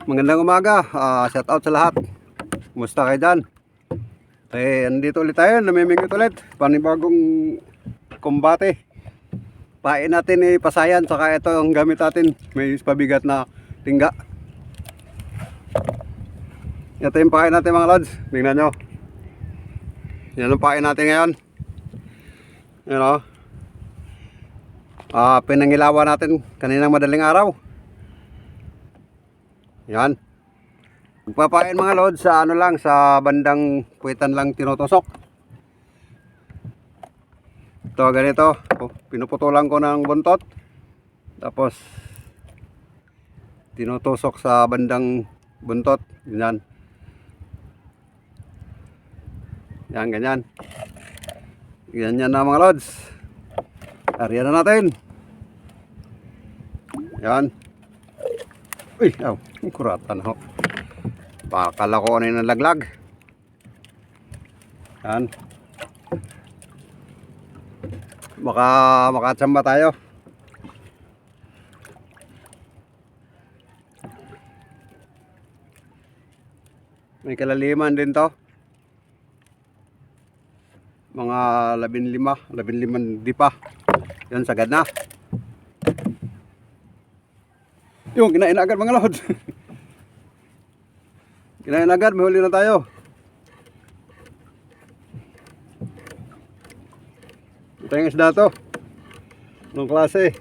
Magandang umaga, shout out sa lahat. Kumusta kayo dyan? Andito ulit tayo, namimingit ulit. Panibagong kumbate. Pain natin pasayan, saka ito ang gamit natin. May pabigat na tingga. Ito yung pain natin mga lods. Tingnan nyo. Yan ang pain natin ngayon. Yan o. Pinangilawan natin kaninang madaling araw. Yan. Magpapain mga lods sa ano lang, sa bandang puwitan lang tinutusok. Ito ganito, pinuputulan ko ng buntot. Tapos tinutusok sa bandang buntot. Ganyan. Yan, ganyan. Ganyan na mga lods. Ariyan na natin. Yan. Uy, kuratan ho. Pakala ko ano yung nalaglag. Yan. Baka makatsamba tayo. May kalaliman din to. Mga 15 di pa. Yan, sagad na. Yung kinain agad mga lods. Kinain agad, may huli na tayo. Ito yung isda to. Anong klase?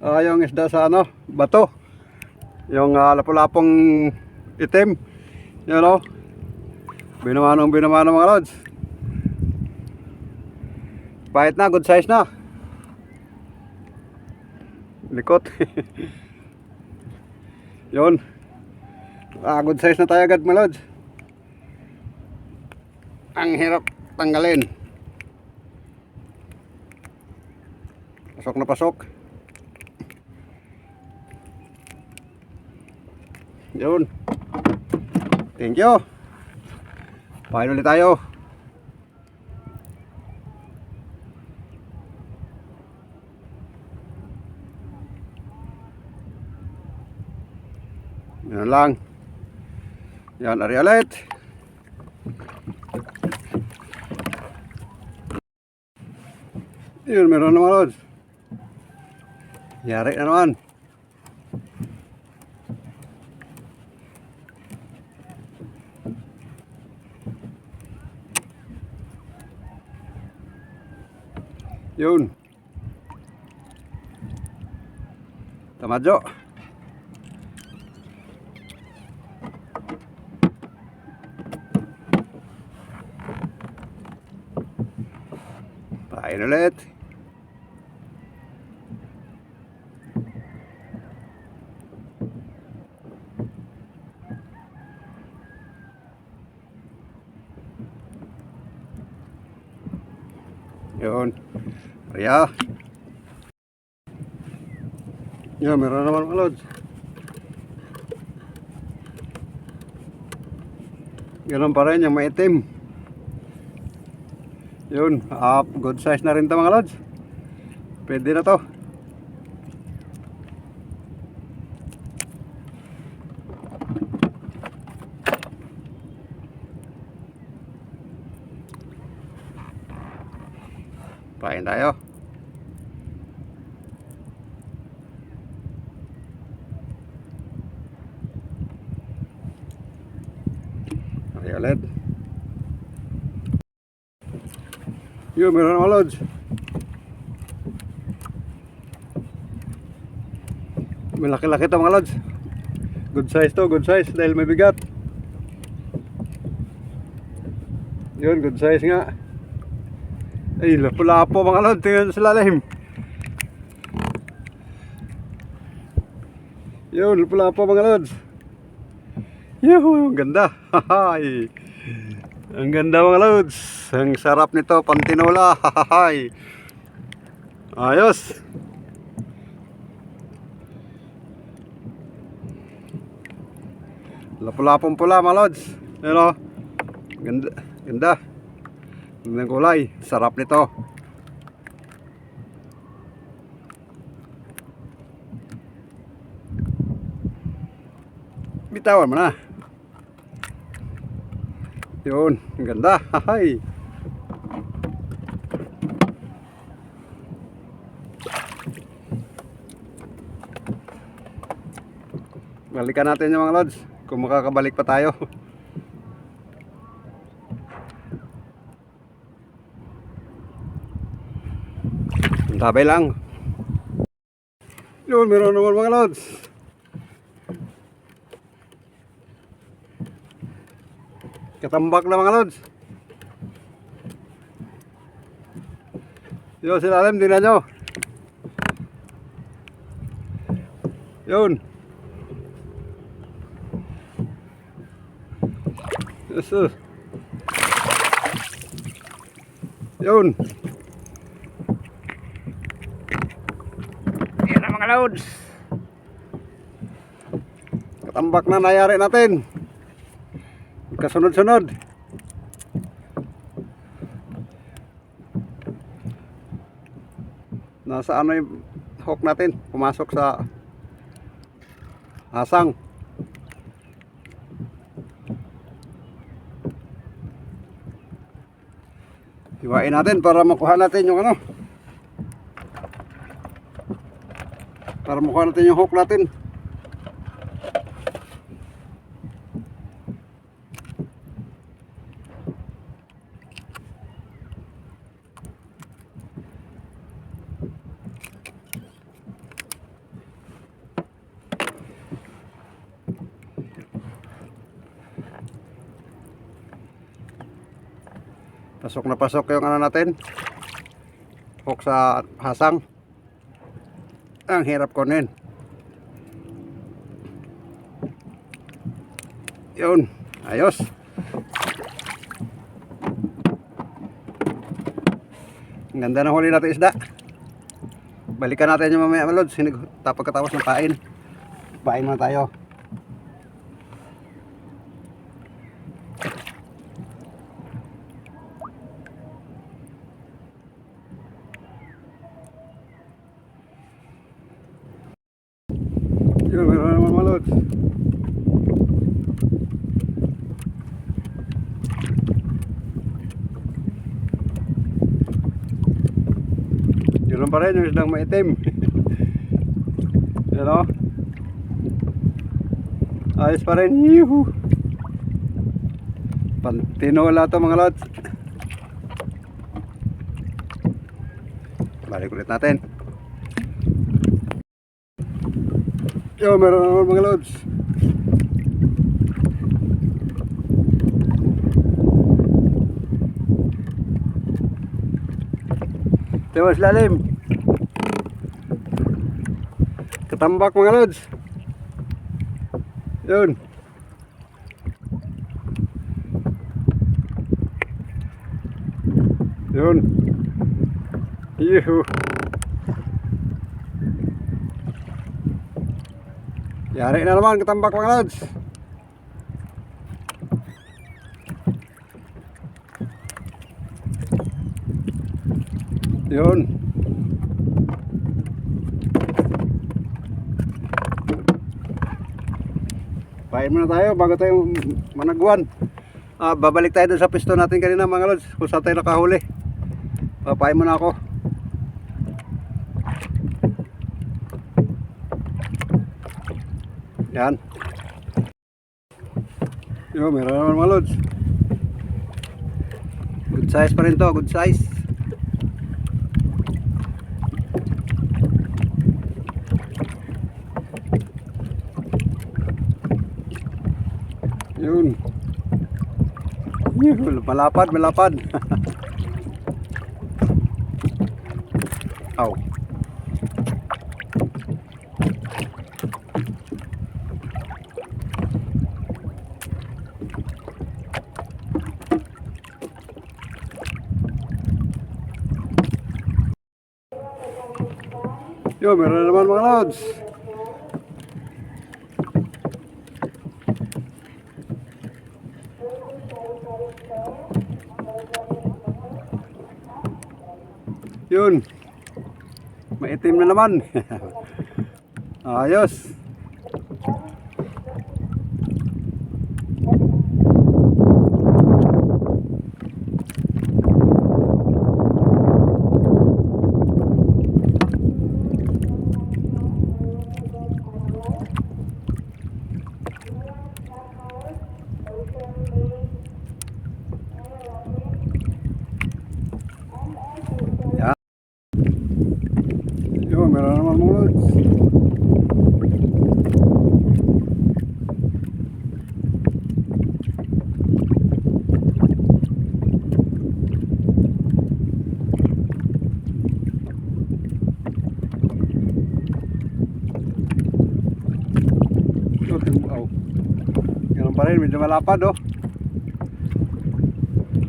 Yung isda sa ano, bato. Yung lapu-lapong itim. Yan o. Binamanong mga lods. Pahit na, good size na. Likot. Yun. Good size na tayo agad mga lods. Ang hirap tanggalin. Pasok na pasok. Yun. Thank you. Pahin ulit tayo. Yan lang. Yan, ari ulit. Yun, meron naman lods. Yari na naman. Yun. Tamadyo. Pain ulit. Yun. Kaya. Yan, meron naman mga lods. Ganun pa rin yung maitim. Yun, good size na rin ito mga lods. Pwede na to. Pain tayo. Okay ulit. Yun, meron mga lods. Malaki-laki ito mga lods. Good size to, good size dahil may bigat. Yun, good size nga. Ay, lapo-lapo mga lods. Tingnan sa lalim. Yun, lapo-lapo mga lods. Yuhu, ang ganda. Hahay. Ang ganda mga lods. Ang sarap nito, pantinola. Hahay. Ayos. Lapu-lapong pula mga lods. Ayan o. Ganda. Ganda. Gandang kulay. Sarap nito. Bitawan mo na. Yun, ang ganda. Hay. Balikan natin yung mga lods. Kung makakabalik pa tayo. Tabay lang. Yun, meron naman mga lods. Katambak na mga lods. Yun, silalim, tingnan nyo. Yun. Yes, sir. Yun. Yan na mga lods. Katambak na nayari natin. Kasunod-sunod. Nasa ano yung hook natin? Pumasok sa hasang. Hiwain natin para makuha natin yung ano. Para makuha natin yung hook natin. Pasok na pasok yung ano natin. Hook sa hasang. Ang hirap kunin. Yun. Ayos. Ang ganda ng huli natin isda. Balikan natin yung mamaya mga lods. Pagkatapos ng pain. Pain muna tayo. Yun, meron naman mga lods. Yun pa rin yung isdang maitim. Yan o. Ayos pa rin. Yuhu. Pantinola ito mga lods. Balik ulit natin. Yo, meron naman mga lods. Tewas lalim. Katambak mga lods. Yun. Yun. Yuhu. Yari na naman katambak mga lods. Yun. Pain muna tayo bago tayo managwan. Babalik tayo dun sa pisto natin kanina mga lods. Kung saan tayo nakahuli. Pain muna ako. Yan. Yo, meron naman mga lods. Good size pa rin to, good size. Yun. Malapad, malapad. Aw. Yo, meron naman mga lods. Yun. Maitim na naman. Ayos. meron naman mga lods. Oh. Ganun pa rin, medyo malapad oh.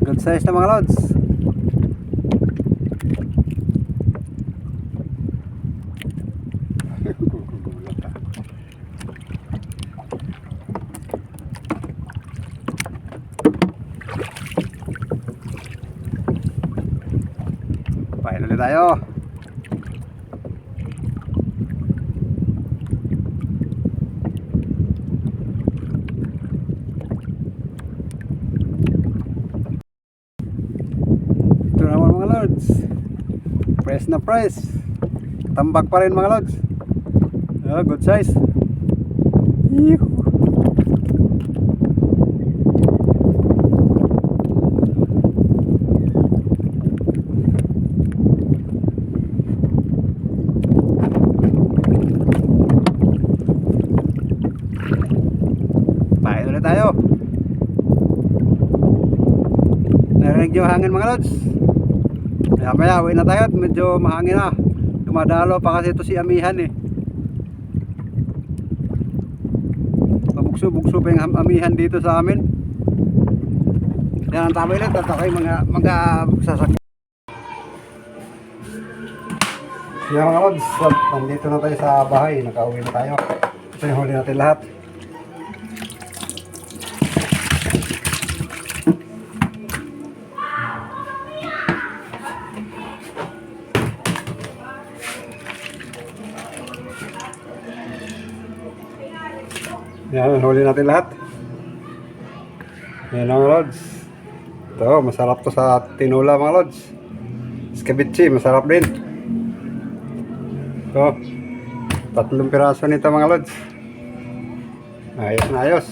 Good size na mga lods. Pahin ulit tayo. Ito naman mga lods. Press na press. Tambak pa rin mga lods. Oh, good size. Yuhu. Pahin ulit tayo. Narinig yung hangin mga lods. Maya uwi na tayo at medyo mahangin na. Dumadalo pa kasi ito si amihan eh. Mabugso-bugso pa yung amihan dito sa amin. Yan ang tama ulit at ako'y mga sasakyan. Yan mga lods, nandito na tayo sa bahay. Nakauwi na tayo. Ito yung huli natin lahat. Yan, huli natin lahat. Yan mga lods. Ito, masarap to sa tinula mga lods. Escabeche, masarap din. Ito, 3 piraso nito mga lods. Ayos na ayos.